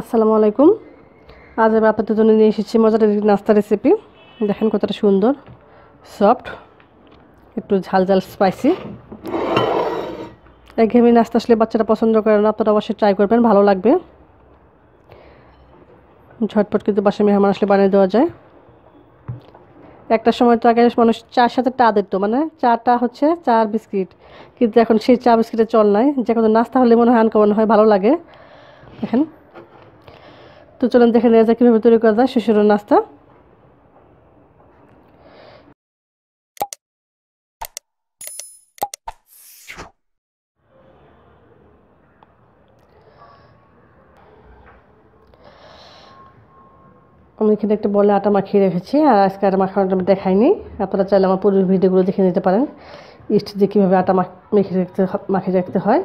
আসসালামু আলাইকুম। আজ আমি আপনাদের জন্য নিয়ে এসেছি মজার একটি নাস্তা রেসিপি। দেখেন কতটা সুন্দর, সফট, একটু ঝাল ঝাল স্পাইসি। একঘেয়েমি নাস্তা আসলে বাচ্চারা পছন্দ করে না, আপনারা অবশ্যই ট্রাই করবেন, ভালো লাগবে। ঝটপট কিন্তু বাসায় মেহমান আসলে বানিয়ে দেওয়া যায়। একটা সময় তো আগে মানুষ চার সাথে টা দিত, মানে চাটা হচ্ছে চা আর বিস্কিট, কিন্তু এখন সেই চা বিস্কিটের চল নাই। যে কোনো নাস্তা হলে মনে হয় আনকমন হয়, ভালো লাগে। দেখেন, তো চলুন দেখে নেওয়া যায় কীভাবে তৈরি করা যায় শিশুর নাস্তা। আমি এখানে একটা বলে আটা মাখিয়ে রেখেছি, আর আজকে আটা মাখানোটা আমি দেখাইনি। আপনারা চাইলে আমার পুরো ভিডিওগুলো দেখে নিতে পারেন, ইস্ট দিয়ে কীভাবে আটা মাখিয়ে রাখতে হয়,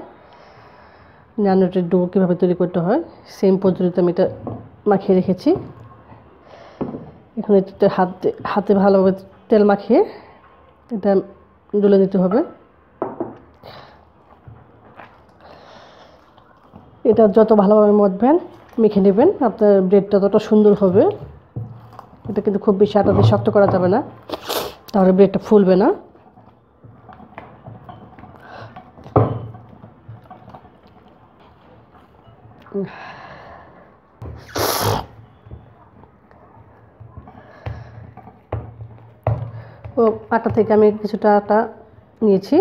নানুটের ডো কীভাবে তৈরি করতে হয়, সেম পদ্ধতিতে আমি এটা মাখিয়ে রেখেছি। এখন এটাতে হাতে ভালোভাবে তেল মাখিয়ে এটা ডলে নিতে হবে। এটা যত ভালোভাবে মথবেন, মেখে নেবেন, আপনার ব্রেডটা তত সুন্দর হবে। এটা কিন্তু খুব বেশি আটা দিয়ে শক্ত করা যাবে না, তাহলে ব্রেডটা ফুলবে না। ও আটা থেকে আমি কিছুটা আটা নিয়েছি,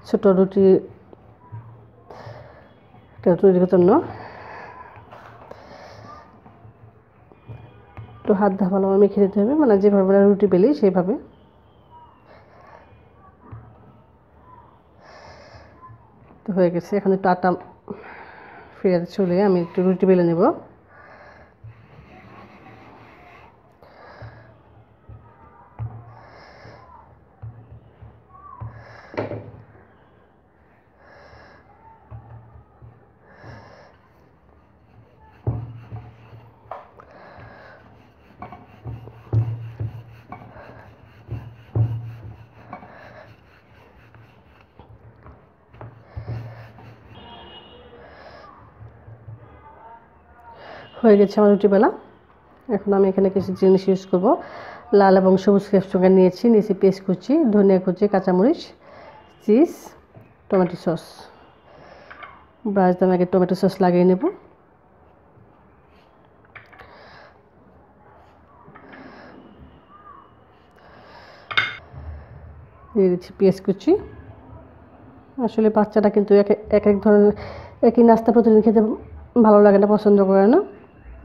ছোটো রুটি তৈরির জন্য। একটু হাত দিয়ে ভালোভাবে মেখে নিতে হবে, মানে যেভাবে আমরা রুটি বেলি সেইভাবে। তো হয়ে গেছে, এখন একটু আটা ফিরে চলে আমি একটু রুটি বেলে নেব। হয়ে গেছে আমার রুটি বেলা। এখন আমি এখানে কিছু জিনিস ইউজ করব। লাল এবং সবুজ ক্যাপসিকাম নিয়েছি, পেঁয়াজ কুচি, ধনিয়া কুচি, কাঁচামরিচ, চিজ, টমেটো সস। ব্রাশ দিয়ে আগে টমেটো সস লাগিয়ে নেব। দিয়ে দিচ্ছি পেঁয়াজ কুচি। আসলে বাচ্চারা কিন্তু এক এক ধরনের একই নাস্তা প্রতিদিন খেতে ভালো লাগে না, পছন্দ করে না।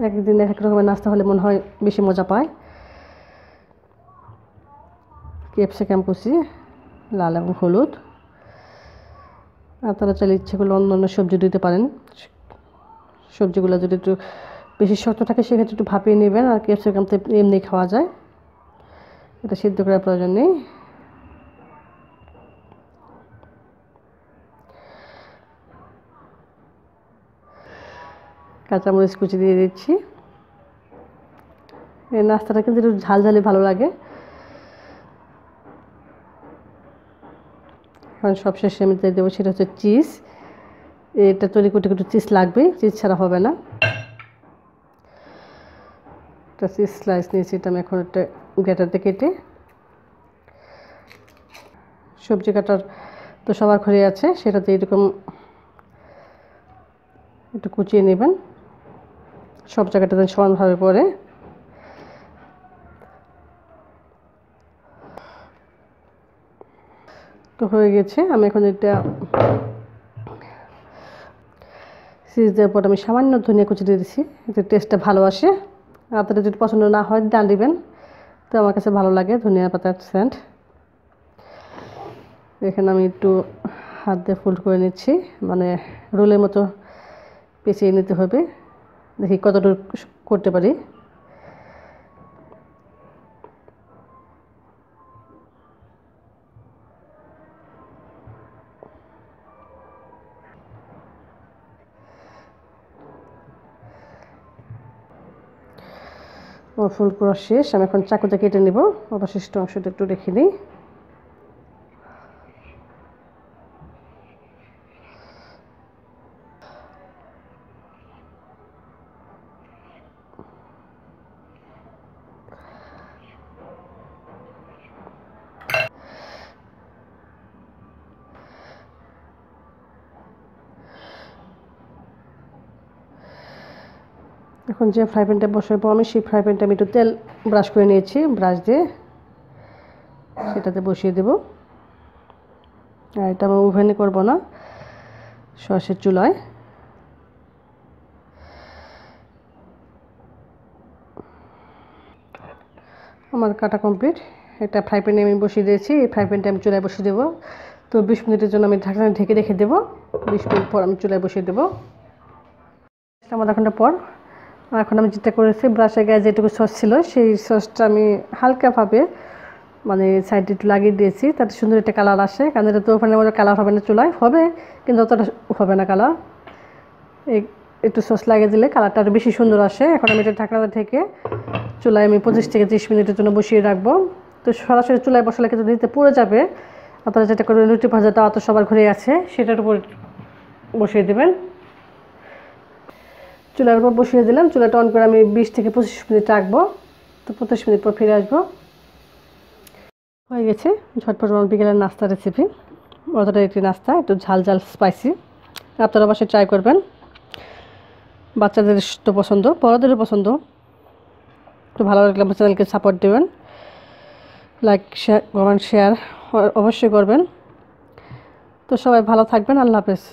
একদিন এক এক রকমের নাস্তা হলে মনে হয় বেশি মজা পায়। ক্যাপসিকাম কুচি, লাল এবং হলুদ। আপনারা চাইলে ইচ্ছে করলে অন্য অন্য সবজি দিতে পারেন। সবজিগুলো যদি একটু বেশি শক্ত থাকে সেক্ষেত্রে একটু ভাপিয়ে নেবেন, আর ক্যাপসিকাম তো এমনি খাওয়া যায়, এটা সিদ্ধ করার প্রয়োজন নেই। কাঁচামরিচ কুচি দিয়ে দিচ্ছি। এই নাস্তাটা কিন্তু একটু ঝাল ঝালে ভালো লাগে। এখন সবশেষে আমি দিয়ে দেবো, সেটা হচ্ছে চিজ। এটা তৈরি করতে একটু চিজ লাগবে, চিজ ছাড়া হবে না। একটা চিজ স্লাইস নিয়েছি, এটা আমি এখন একটা গ্রেটারতে কেটে, সবজি কাটার তো সবার ঘরে আছে, সেটাতে এরকম একটু কুচিয়ে নেবেন, সব জায়গাটাতে সমানভাবে পড়ে। তো হয়ে গেছে, আমি এখন এটা চিজ দেওয়ার পর আমি সামান্য ধনিয়া কুচি দিয়ে দিচ্ছি, এতে টেস্টটা ভালো আসে। আপনাদের যদি পছন্দ না হয় ডাল দিবেন, তো আমার কাছে ভালো লাগে ধনিয়া পাতার সেন্ট। এখানে আমি একটু হাত দিয়ে ফোল্ড করে নিচ্ছি, মানে রোলের মতো পেঁচিয়ে নিতে হবে। দেখি কতটুকু করতে পারি। ফোল্ড করা শেষ, আমি এখন চাকুতে কেটে নেব। অবশিষ্ট অংশটা একটু রেখে নিই। এখন যে ফ্রাই প্যানটা বসাবো আমি, সেই ফ্রাই প্যানটা আমি একটু তেল ব্রাশ করে নিয়েছি, ব্রাশ দিয়ে সেটাতে বসিয়ে দেব। আর এটা আমি ওভেনে করবো না, সরাসরি চুলায়। আমার কাটা কমপ্লিট। একটা ফ্রাই প্যানে আমি বসিয়ে দিয়েছি, এই ফ্রাই প্যানটা আমি চুলায় বসিয়ে দেবো। তো 20 মিনিটের জন্য আমি ঢাকনা ঢেকে রেখে দেবো। 20 মিনিট পর আমি চুলায় বসিয়ে দেবো। আধা ঘন্টা পর এখন আমি যেটা করেছি, ব্রাশের গায়ে যেটুকু সস ছিল সেই সসটা আমি হালকাভাবে মানে সাইডে একটু লাগিয়ে দিয়েছি, তাতে সুন্দর একটা কালার আসে। কারণ এটা তো ওখানে মতো কালার হবে না, চুলায় হবে কিন্তু অতটা হবে না কালার। একটু সস লাগিয়ে দিলে কালারটা আরও বেশি সুন্দর আসে। এখন আমি এটা ঢাকনাটা থেকে চুলায় আমি 25 থেকে 30 মিনিটের জন্য বসিয়ে রাখবো। তো সরাসরি চুলায় বসালে কিন্তু দিতে পুড়ে যাবে। আপনারা যেটা করবেন, রুটি ভাজা তাওয়া তো সবার ঘরে আছে, সেটার উপর বসিয়ে দেবেন। চুলার উপর বসিয়ে দিলাম, চুলাটা অন করে আমি 20 থেকে 25 মিনিট রাখবো। তো 25 মিনিট পর ফিরে আসবো। হয়ে গেছে ঝটপট বিকেলের নাস্তা রেসিপি। অতটা একটি নাস্তা, একটু ঝাল ঝাল স্পাইসি। আপনারা বাসায় ট্রাই করবেন। বাচ্চাদের তো পছন্দ, বড়দেরও পছন্দ। তো ভালো লাগলে আমার চ্যানেলকে সাপোর্ট দেবেন, লাইক শেয়ার কমেন্ট শেয়ার অবশ্যই করবেন। তো সবাই ভালো থাকবেন, আল্লাহ হাফেজ।